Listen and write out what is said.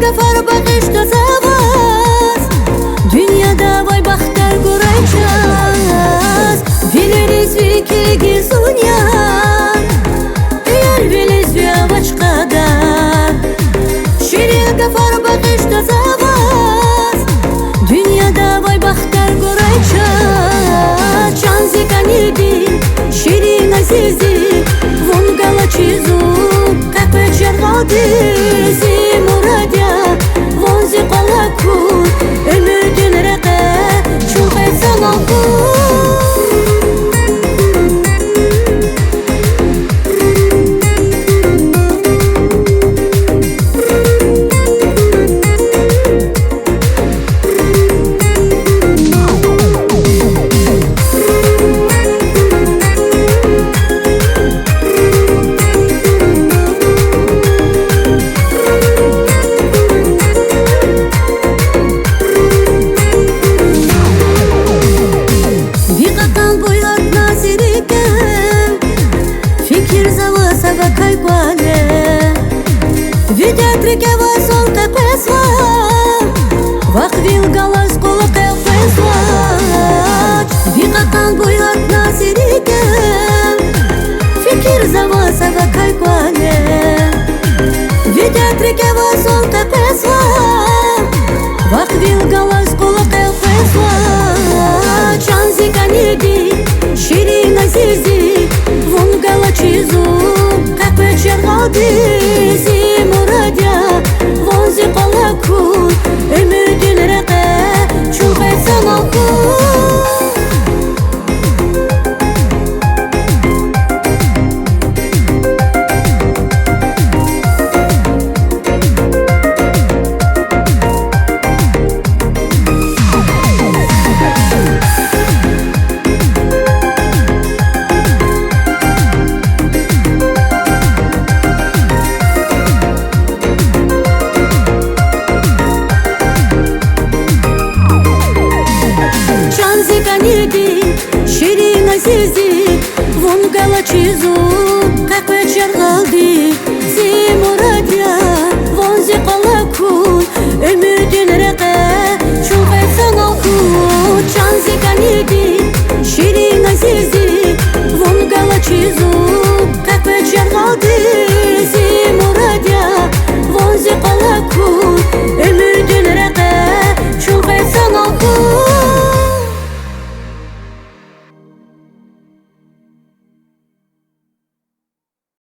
Gafar bakışta zavaz, dünyada vay bahtlar göreceğiz. Biliriz vikilgi sunyan, eğer biliz ya başkada. Şirin Gafar bakışta zavaz, dünyada vay bahtlar göreceğiz. Çanzi kanildi, şirin azizi, vungala çizu, kakve çergaldi. Видятрike vas olta pesva, vakvil galas kola pesva. Vikatan boyat nasirike, fikir zavasa va kaykwane. Видятрike vas olta pesva, vakvil galas kola pesva. Çanzi kanildi, şirin azizi, vungala çizu, kakve çergaldi. Şirin azizi, vungala çizu,